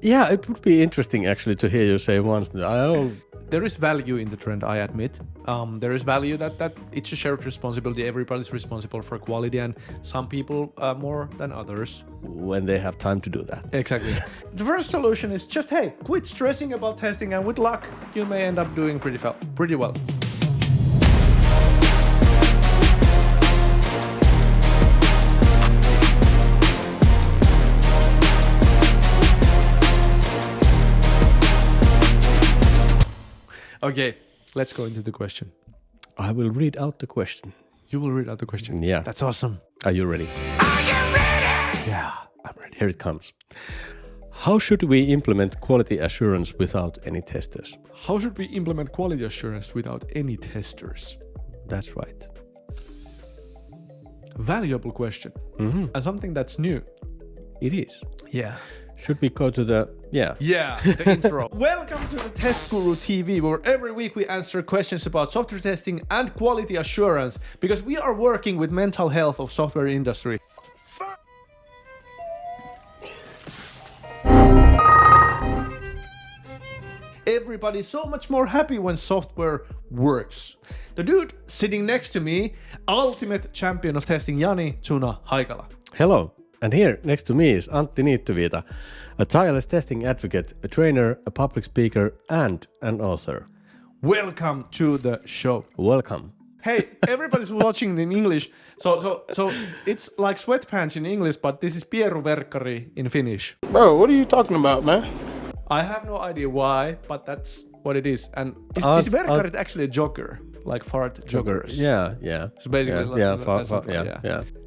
Yeah, it would be interesting actually to hear you say once that there is value in the trend, I admit. There is value that it's a shared responsibility. Everybody's responsible for quality, and some people more than others. when they have time to do that. Exactly. The first solution is just, hey, quit stressing about testing, and with luck, you may end up doing pretty well. Okay, let's go into the question. I will read out the question. You will read out the question? Yeah. That's awesome. Are you ready? Are you ready? Yeah, I'm ready. Here it comes. How should we implement quality assurance without any testers? How should we implement quality assurance without any testers? That's right. Valuable question. And something that's new. It is. Yeah. Should we go to the... Yeah, the intro. Welcome to the TestguruTV, where every week we answer questions about software testing and quality assurance, because we are working with mental health of software industry. Everybody's so much more happy when software works. The dude sitting next to me, ultimate champion of testing, Jani, Tuna, Haikala. Hello. And here next to me is Antti Niittyviita, a tireless testing advocate, a trainer, a public speaker, and an author. Welcome to the show. Welcome. Hey, everybody's watching in English, so it's like sweatpants in English, but this is pieruverkkari in Finnish. Bro, what are you talking about, man? I have no idea why, but that's what it is. And is verkkarit actually a jogger? Like fart joggers? Yeah. So basically,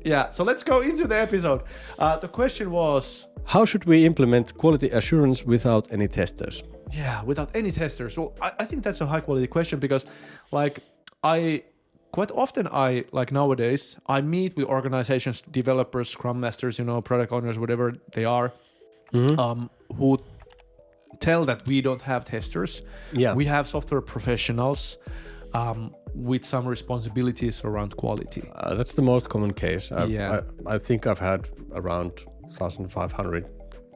yeah. So let's go into the episode. The question was... How should we implement quality assurance without any testers? Yeah, without any testers. Well, I think that's a high quality question, because quite often nowadays, I meet with organizations, developers, scrum masters, product owners, whatever they are, who tell that we don't have testers. Yeah. We have software professionals with some responsibilities around quality. That's the most common case. I think I've had around 1,500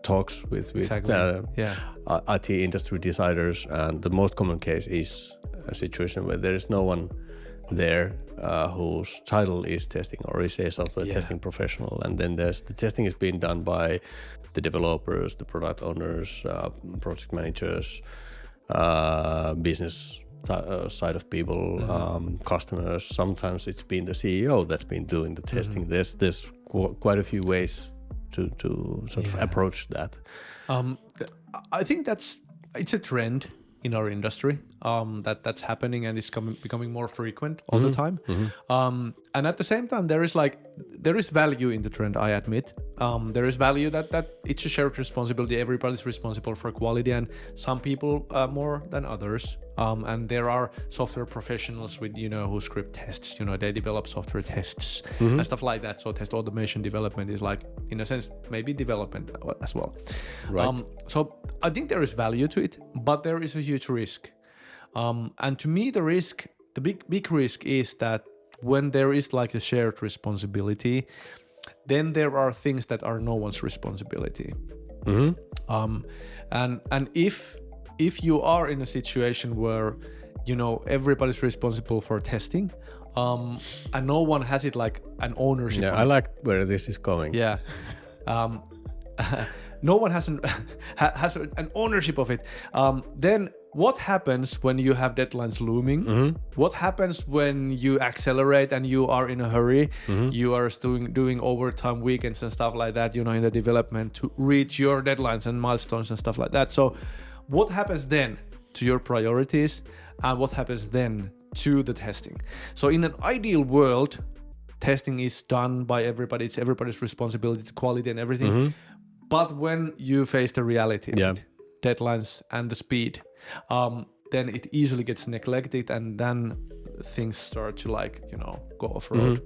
talks with IT industry deciders, and the most common case is a situation where there is no one there whose title is testing or is a software testing professional, and then the testing is being done by the developers, the product owners, project managers, business side of people, customers. Sometimes it's been the CEO that's been doing the testing. There's quite a few ways to sort of approach that. I think it's a trend in our industry that's happening, and it's becoming more frequent all the time. And at the same time, there is value in the trend, I admit. There is value that it's a shared responsibility. Everybody's responsible for quality, and some people more than others. And there are software professionals with who script tests. They develop software tests and stuff like that. So test automation development is like, in a sense, maybe development as well. Right. So I think there is value to it, but there is a huge risk. And to me, the big risk is that when there is like a shared responsibility, then there are things that are no one's responsibility. And if you are in a situation where everybody's responsible for testing, and no one has it like an ownership. Yeah, I like where this is going. Yeah. No one has an ownership of it. Then what happens when you have deadlines looming? What happens when you accelerate and you are in a hurry? You are doing overtime weekends and stuff like that, in the development to reach your deadlines and milestones and stuff like that. So what happens then to your priorities, and what happens then to the testing? So in an ideal world, testing is done by everybody. It's everybody's responsibility, it's quality and everything. But when you face the reality, deadlines and the speed, then it easily gets neglected, and then things start to go off road.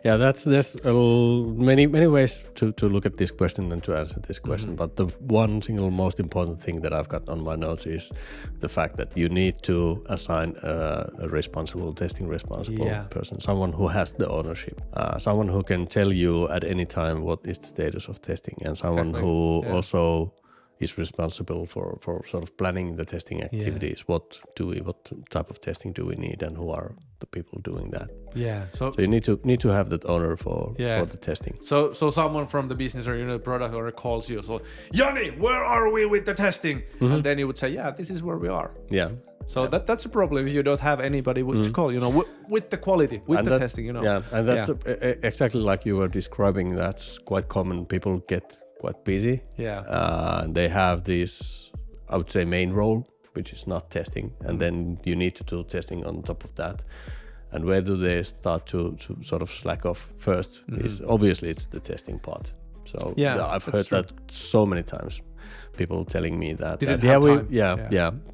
Yeah, there's many ways to look at this question and to answer this question. But the one single most important thing that I've got on my notes is the fact that you need to assign a testing responsible person, someone who has the ownership, someone who can tell you at any time what is the status of testing, and someone who also is responsible for sort of planning the testing activities. What type of testing do we need, and who are the people doing that? Yeah. So you need to have that owner for the testing. So someone from the business or the product owner calls you. So Jani, where are we with the testing? And then you would say, yeah, this is where we are. Yeah. So that's a problem if you don't have anybody to call. With the quality, with the testing. Yeah, and that's exactly like you were describing. That's quite common. People get quite busy. Yeah. They have this, I would say, main role, which is not testing, and then you need to do testing on top of that. And where do they start to sort of slack off first? Is obviously it's the testing part. So I've heard that so many times. People telling me that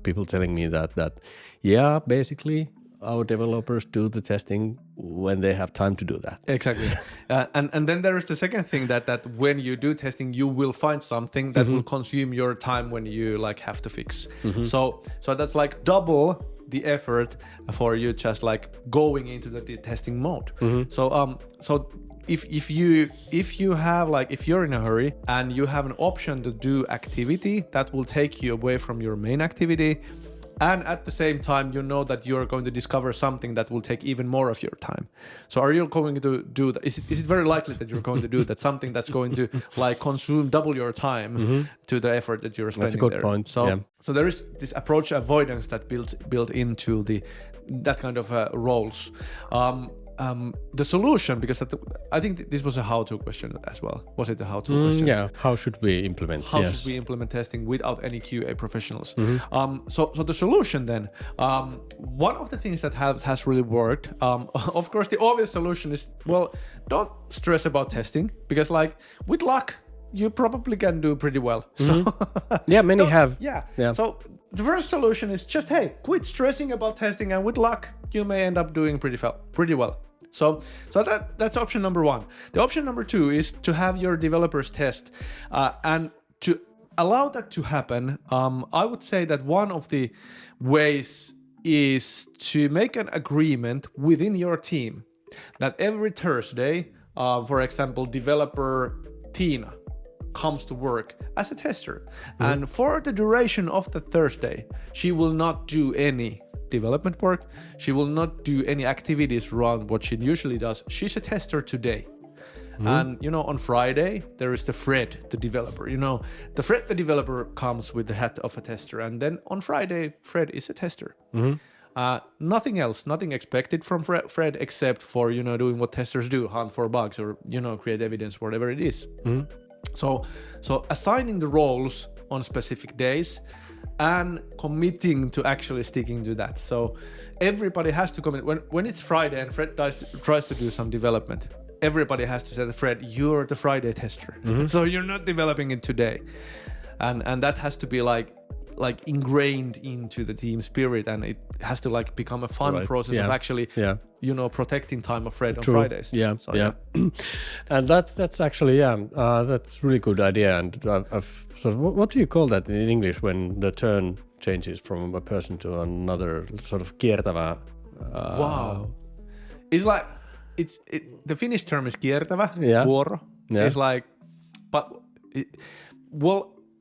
people telling me that basically our developers do the testing when they have time to do that. Exactly. And then there is the second thing that when you do testing, you will find something that will consume your time when you like have to fix. So that's like double the effort for you just like going into the testing mode. So if you have like, if you're in a hurry and you have an option to do activity that will take you away from your main activity, and at the same time you know that you're going to discover something that will take even more of your time, so are you going to do that? Is it very likely that you're going to do that, something that's going to like consume double your time to the effort that you're spending? That's a good point. So there is this approach avoidance that built into that kind of roles. The solution, because I think this was a how-to question as well. Was it a how-to question? Yeah. How should we implement? Should we implement testing without any QA professionals? So the solution then, one of the things that has really worked, of course, the obvious solution is, well, don't stress about testing, because like with luck, you probably can do pretty well. So many have. Yeah. So the first solution is just, hey, quit stressing about testing, and with luck, you may end up doing pretty well. So that's option number one. The option number two is to have your developers test, and to allow that to happen. I would say that one of the ways is to make an agreement within your team that every Thursday, for example, developer Tuna comes to work as a tester, and for the duration of the Thursday, she will not do any development work. She will not do any activities around what she usually does. She's a tester today. And on Friday there is the Fred, the developer. The Fred, the developer, comes with the hat of a tester, and then on Friday Fred is a tester. Nothing else, nothing expected from Fred except for doing what testers do, hunt for bugs or create evidence, whatever it is. So assigning the roles on specific days and committing to actually sticking to that. So everybody has to commit. When it's Friday and Fred tries to do some development, everybody has to say, Fred, you're the Friday tester. So you're not developing it today. And that has to be like ingrained into the team spirit, and it has to like become a fun process of actually protecting time of Fred on Fridays. And that's actually that's really good idea. And I've sort of, what do you call that in English when the turn changes from a person to another, sort of kiertävä? Wow, it's like the Finnish term is kiertävä vuoro. It's like, but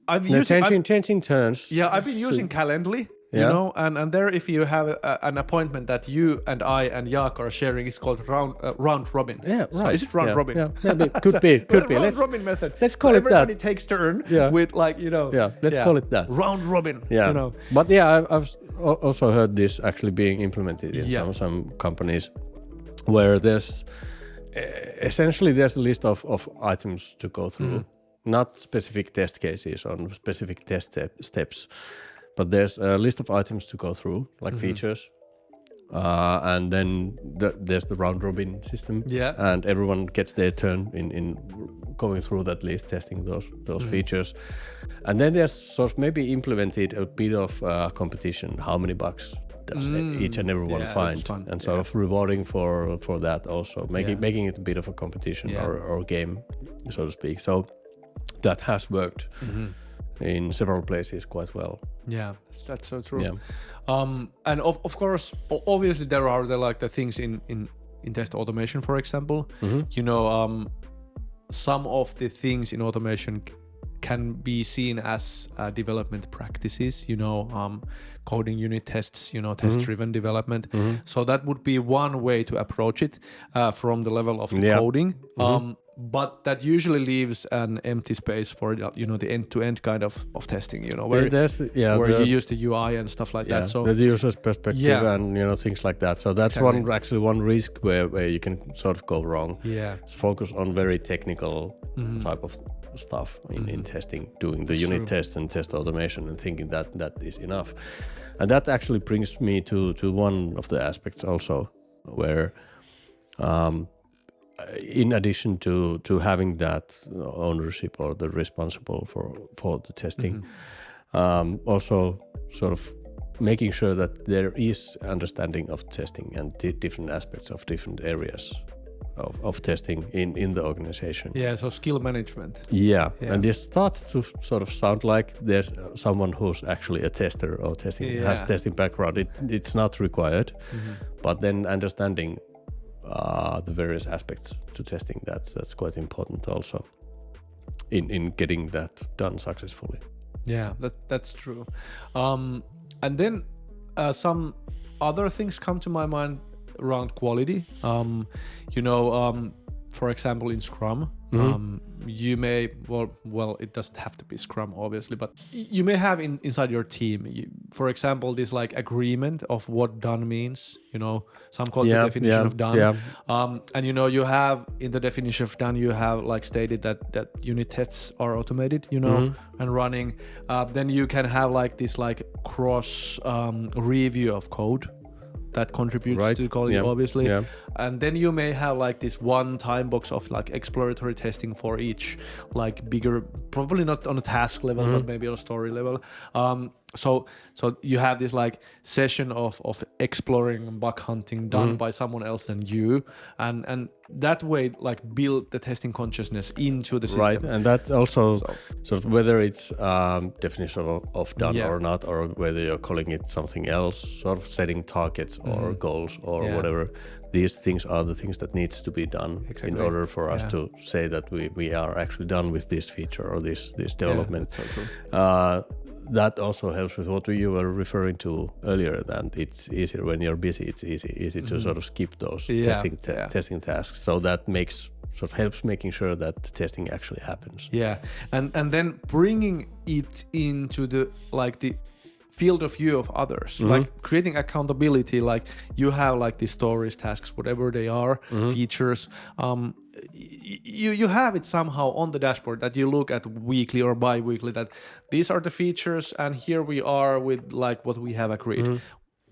I've used changing turns. Yeah, I've been using Calendly, and there, if you have an appointment that you and I and Jaak are sharing, it's called round robin. Yeah, right. So is it round robin? Yeah, could be. Round robin method. Let's call it that. Everybody takes turn with let's call it that. Round robin. Yeah. But I've also heard this actually being implemented in some companies, where there's essentially a list of items to go through. Not specific test cases or specific test steps, but there's a list of items to go through, like features, and then there's the round robin system, and everyone gets their turn in going through that list, testing those features, and then there's sort of maybe implemented a bit of competition. How many bugs does each and every one find, and sort of rewarding for that also, making it a bit of a competition or game, so to speak. So that has worked in several places quite well. Yeah, that's so true. Yeah. And of course, obviously there are the things in test automation, for example. Some of the things in automation can be seen as development practices, coding unit tests, test-driven development. So that would be one way to approach it from the level of the coding. But that usually leaves an empty space for the end-to-end kind of testing, where you use the UI and stuff like that. So the user's perspective and things like that. So that's one risk where you can sort of go wrong. Yeah, it's focus on very technical type of stuff in testing, doing the unit tests and test automation, and thinking that is enough. And that actually brings me to one of the aspects also where. In addition to having that ownership or the responsible for the testing, also sort of making sure that there is understanding of testing and different aspects of different areas of testing in the organization. Yeah, so skill management. Yeah, and this starts to sort of sound like there's someone who's actually a tester or has testing background. It's not required, but then understanding the various aspects to testing, that's quite important also in getting that done successfully. Yeah, that's true. And then some other things come to my mind around quality. For example, in Scrum, you may well it doesn't have to be Scrum obviously, but you may have inside your team, for example, this like agreement of what done means. Some call the definition of done. And you have in the definition of done, you have like stated that unit tests are automated, and running. Then you can have like this like cross review of code that contributes to quality, obviously. And then you may have like this one time box of like exploratory testing for each like bigger, probably not on a task level, but maybe on a story level. So you have this like session of exploring and bug hunting done by someone else than you, and that way like build the testing consciousness into the system. Right, and that also sort of whether it's definition of done or not, or whether you're calling it something else, sort of setting targets or goals or whatever. These things are the things that needs to be done in order for us to say that we are actually done with this feature or this development. That's so true. That also helps with what you were referring to earlier, that it's easier when you're busy. It's easy to sort of skip those testing tasks. So that helps making sure that testing actually happens. Yeah, and then bringing it into the field of view of others, like creating accountability. Like you have like these stories, tasks, whatever they are, features. You have it somehow on the dashboard that you look at weekly or bi-weekly, that these are the features and here we are with like what we have agreed.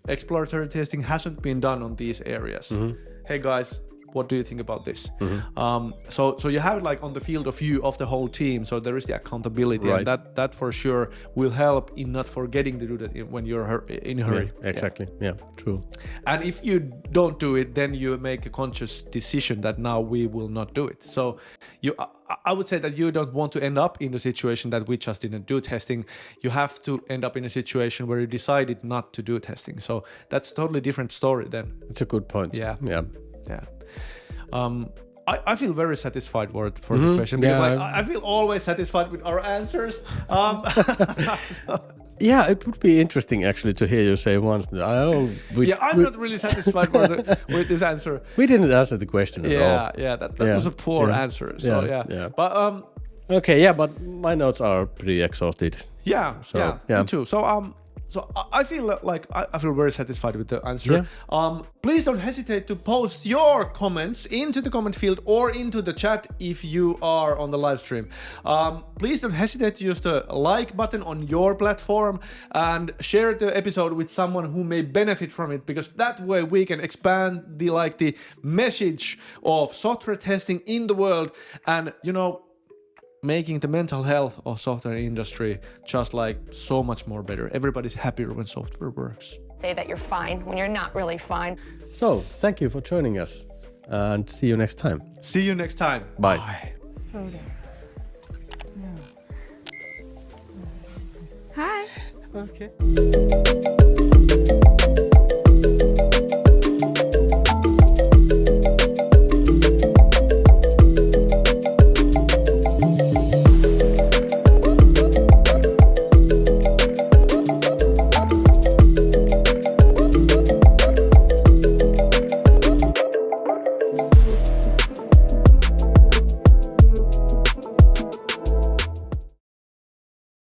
Exploratory testing hasn't been done on these areas. Hey guys, what do you think about this? So you have it like on the field of view of the whole team, so there is the accountability, and that for sure will help in not forgetting to do that when you're in a hurry. Exactly. Yeah, true. And if you don't do it, then you make a conscious decision that now we will not do it. So I would say that you don't want to end up in the situation that we just didn't do testing. You have to end up in a situation where you decided not to do testing. So that's a totally different story then. It's a good point. Yeah. I feel very satisfied for the question, because I feel always satisfied with our answers. Yeah, it would be interesting actually to hear you say once. I'm not really satisfied with this answer. We didn't answer the question at all. That was a poor answer. So but okay, but my notes are pretty exhausted. Me too. So I feel like I feel very satisfied with the answer. Please don't hesitate to post your comments into the comment field or into the chat if you are on the live stream. Please don't hesitate to use the like button on your platform and share the episode with someone who may benefit from it, because that way we can expand the message of software testing in the world, and making the mental health of software industry just like so much more better. Everybody's happier when software works. Say that you're fine when you're not really fine. So, thank you for joining us, and see you next time. See you next time. Bye. Hi. Okay.